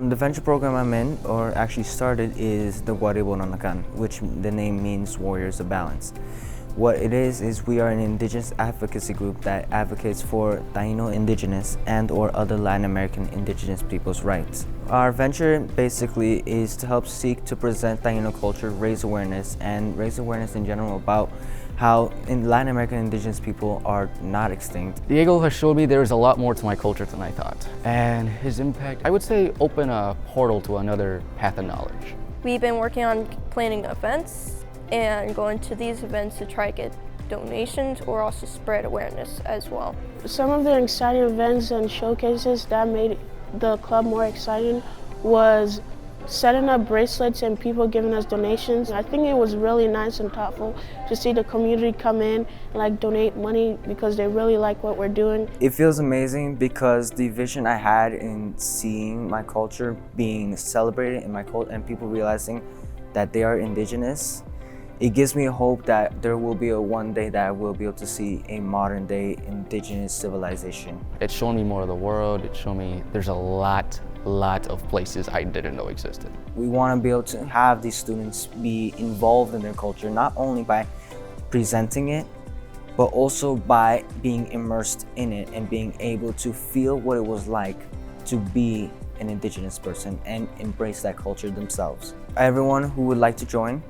The venture program I'm in, or actually started, is the Guaribono Nakan, which the name means Warriors of Balance. What it is we are an Indigenous advocacy group that advocates for Taino, Indigenous, and or other Latin American Indigenous people's rights. Our venture basically is to help seek to present Taino culture, raise awareness in general about how Latin American Indigenous people are not extinct. Diego has showed me there's a lot more to my culture than I thought. And his impact, I would say, open a portal to another path of knowledge. We've been working on planning events and going to these events to try to get donations or also spread awareness as well. Some of the exciting events and showcases that made the club more exciting was setting up bracelets and people giving us donations. I think it was really nice and thoughtful to see the community come in and donate money because they really like what we're doing. It feels amazing because the vision I had in seeing my culture being celebrated in my culture and people realizing that they are Indigenous, it gives me hope that there will be one day that I will be able to see a modern day Indigenous civilization. It's shown me more of the world. It showed me there's a lot of places I didn't know existed. We want to be able to have these students be involved in their culture, not only by presenting it, but also by being immersed in it and being able to feel what it was like to be an Indigenous person and embrace that culture themselves. Everyone who would like to join,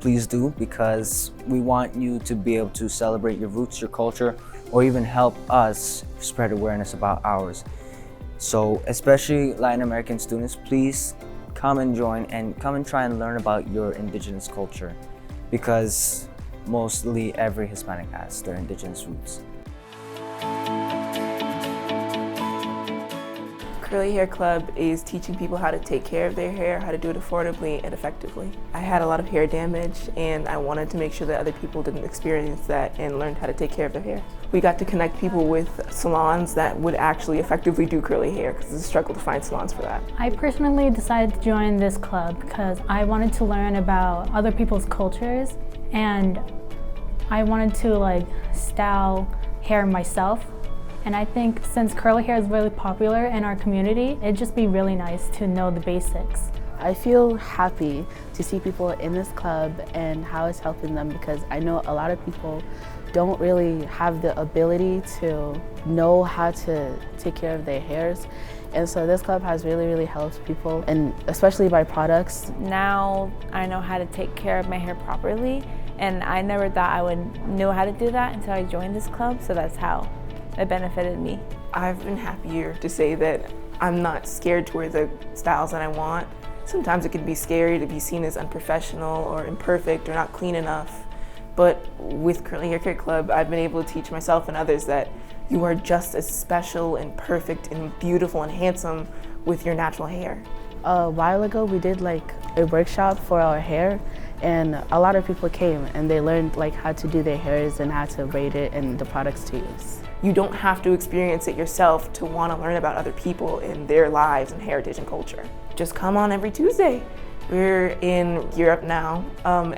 please do, because we want you to be able to celebrate your roots, your culture, or even help us spread awareness about ours. So especially Latin American students, please come and join and come and try and learn about your Indigenous culture, because mostly every Hispanic has their Indigenous roots. Curly Hair Club is teaching people how to take care of their hair, how to do it affordably and effectively. I had a lot of hair damage and I wanted to make sure that other people didn't experience that and learned how to take care of their hair. We got to connect people with salons that would actually effectively do curly hair because it's a struggle to find salons for that. I personally decided to join this club because I wanted to learn about other people's cultures and I wanted to style hair myself. And I think since curly hair is really popular in our community, it'd just be really nice to know the basics. I feel happy to see people in this club and how it's helping them because I know a lot of people don't really have the ability to know how to take care of their hairs. And so this club has really helped people, and especially by products. Now I know how to take care of my hair properly, and I never thought I would know how to do that until I joined this club, so that's how it benefited me. I've been happier to say that I'm not scared to wear the styles that I want. Sometimes it can be scary to be seen as unprofessional or imperfect or not clean enough. But with Curly Hair Care Club, I've been able to teach myself and others that you are just as special and perfect and beautiful and handsome with your natural hair. A while ago, we did a workshop for our hair, and a lot of people came and they learned how to do their hairs and how to braid it and the products to use. You don't have to experience it yourself to want to learn about other people and their lives and heritage and culture. Just come on every Tuesday. We're in Europe now,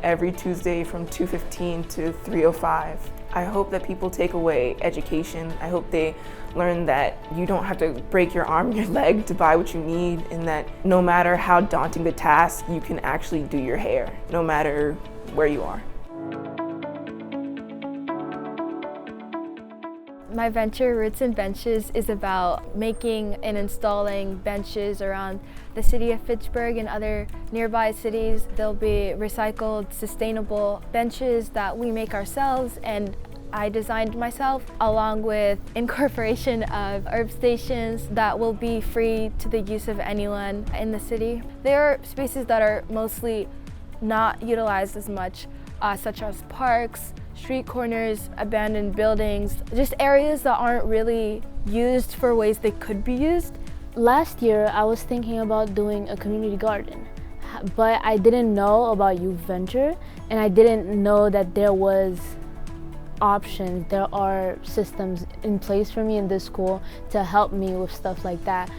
every Tuesday from 2:15 to 3:05. I hope that people take away education. I hope they learn that you don't have to break your arm and your leg to buy what you need, and that no matter how daunting the task, you can actually do your hair, no matter where you are. My venture, Roots and Benches, is about making and installing benches around the city of Fitchburg and other nearby cities. They'll be recycled, sustainable benches that we make ourselves and I designed myself, along with incorporation of herb stations that will be free to the use of anyone in the city. There are spaces that are mostly not utilized as much, such as parks, street corners, abandoned buildings, just areas that aren't really used for ways they could be used. Last year, I was thinking about doing a community garden, but I didn't know about Youth Venture, and I didn't know that there was options. There are systems in place for me in this school to help me with stuff like that.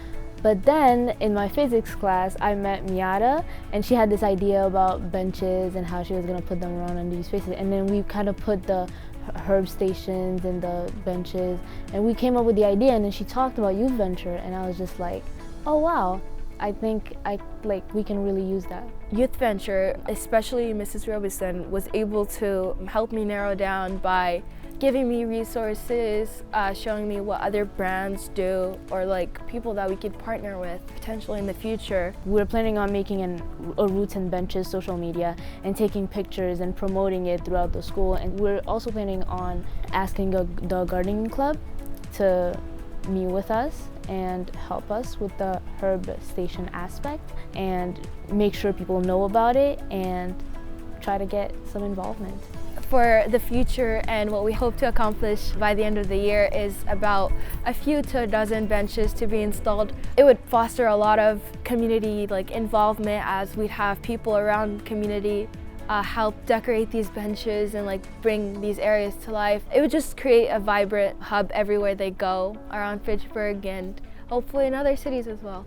But then in my physics class, I met Miata, and she had this idea about benches and how she was gonna put them around in these spaces. And then we kind of put the herb stations and the benches, and we came up with the idea, and then she talked about Youth Venture, and I was just like, oh wow, I think we can really use that. Youth Venture, especially Mrs. Robinson, was able to help me narrow down by giving me resources, showing me what other brands do, or like people that we could partner with potentially in the future. We're planning on making a Roots and Benches social media and taking pictures and promoting it throughout the school. And we're also planning on asking the gardening club to meet with us and help us with the herb station aspect and make sure people know about it and try to get some involvement. For the future and what we hope to accomplish by the end of the year is about a few to a dozen benches to be installed. It would foster a lot of community involvement, as we'd have people around community help decorate these benches and bring these areas to life. It would just create a vibrant hub everywhere they go around Fitchburg and hopefully in other cities as well.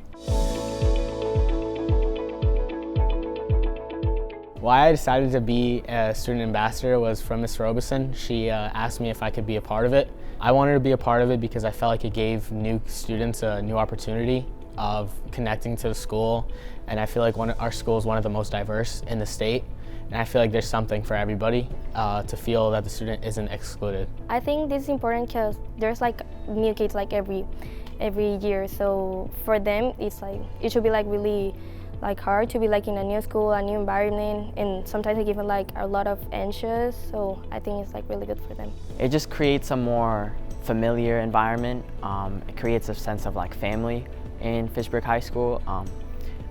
Why I decided to be a student ambassador was from Ms. Robeson. She asked me if I could be a part of it. I wanted to be a part of it because I felt like it gave new students a new opportunity of connecting to the school, and I feel like our school is one of the most diverse in the state, and I feel like there's something for everybody to feel that the student isn't excluded. I think this is important because there's new kids every year, so for them it should be really hard to be in a new school, a new environment, and sometimes they give them a lot of anxious, so I think it's really good for them. It just creates a more familiar environment. It creates a sense of family in Fitchburg High School.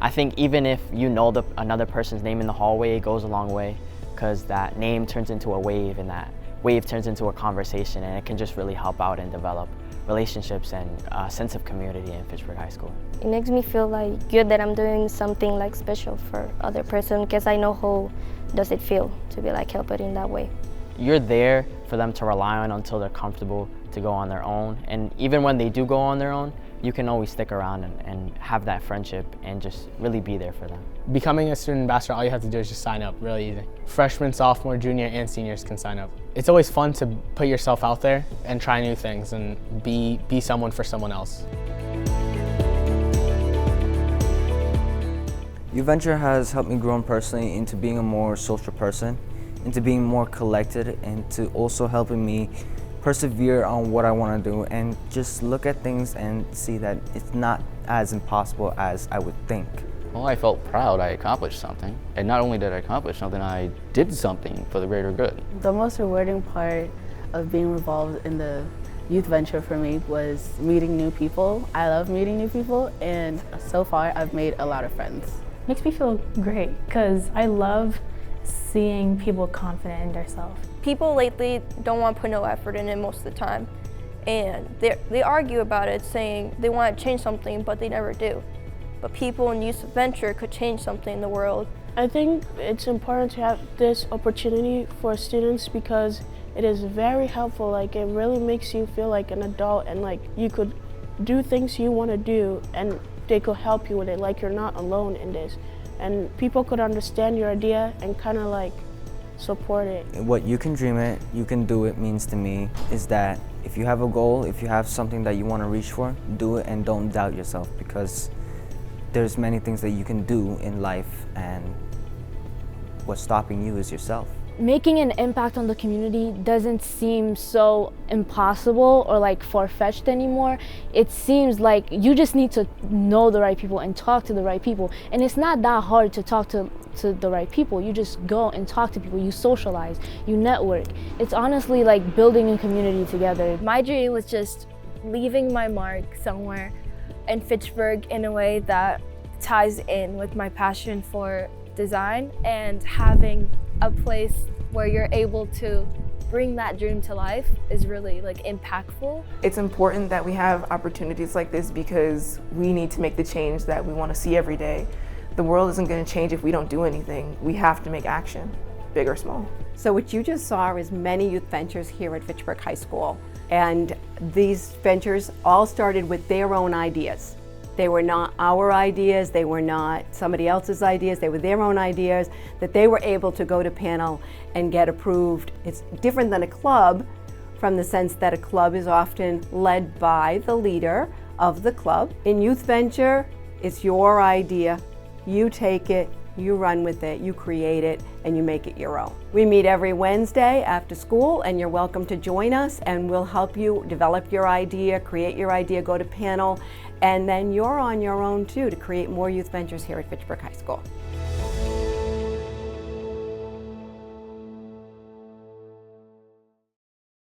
I think even if you know another person's name in the hallway, it goes a long way, because that name turns into a wave, and that wave turns into a conversation, and it can just really help out and develop relationships and a sense of community in Fitchburg High School. It makes me feel good that I'm doing something special for other person, because I know how does it feel to be helped in that way. You're there for them to rely on until they're comfortable to go on their own, and even when they do go on their own, you can always stick around and have that friendship and just really be there for them. Becoming a student ambassador, all you have to do is just sign up, really easy. Freshmen, sophomore, junior, and seniors can sign up. It's always fun to put yourself out there and try new things and be someone for someone else. Youth Venture has helped me grow personally into being a more social person, into being more collected, and to also helping me persevere on what I want to do and just look at things and see that it's not as impossible as I would think. Well, I felt proud I accomplished something. And not only did I accomplish something, I did something for the greater good. The most rewarding part of being involved in the youth venture for me was meeting new people. I love meeting new people, and so far I've made a lot of friends. Makes me feel great because I love seeing people confident in themselves. People lately don't want to put no effort in it most of the time, and they argue about it, saying they want to change something, but they never do. But people in youth venture could change something in the world. I think it's important to have this opportunity for students because it is very helpful. It really makes you feel like an adult, and you could do things you want to do, and they could help you with it. You're not alone in this, and people could understand your idea and kind of support it. What you can dream it, you can do it means to me is that if you have a goal, if you have something that you want to reach for, do it and don't doubt yourself, because there's many things that you can do in life, and what's stopping you is yourself. Making an impact on the community doesn't seem so impossible or far-fetched anymore. It seems like you just need to know the right people and talk to the right people. And it's not that hard to talk to the right people. You just go and talk to people, you socialize, you network. It's honestly like building a community together. My dream was just leaving my mark somewhere in Fitchburg in a way that ties in with my passion for design, and having a place where you're able to bring that dream to life is really impactful. It's important that we have opportunities like this because we need to make the change that we want to see every day. The world isn't going to change if we don't do anything. We have to make action, big or small. So what you just saw is many youth ventures here at Fitchburg High School. And these ventures all started with their own ideas. They were not our ideas, they were not somebody else's ideas, they were their own ideas that they were able to go to panel and get approved. It's different than a club from the sense that a club is often led by the leader of the club. In Youth Venture, It's your idea. You take it, you run with it, you create it, and you make it your own. We meet every Wednesday after school, and you're welcome to join us, and we'll help you develop your idea, create your idea, go to panel, and then you're on your own too to create more youth ventures here at Fitchburg High School.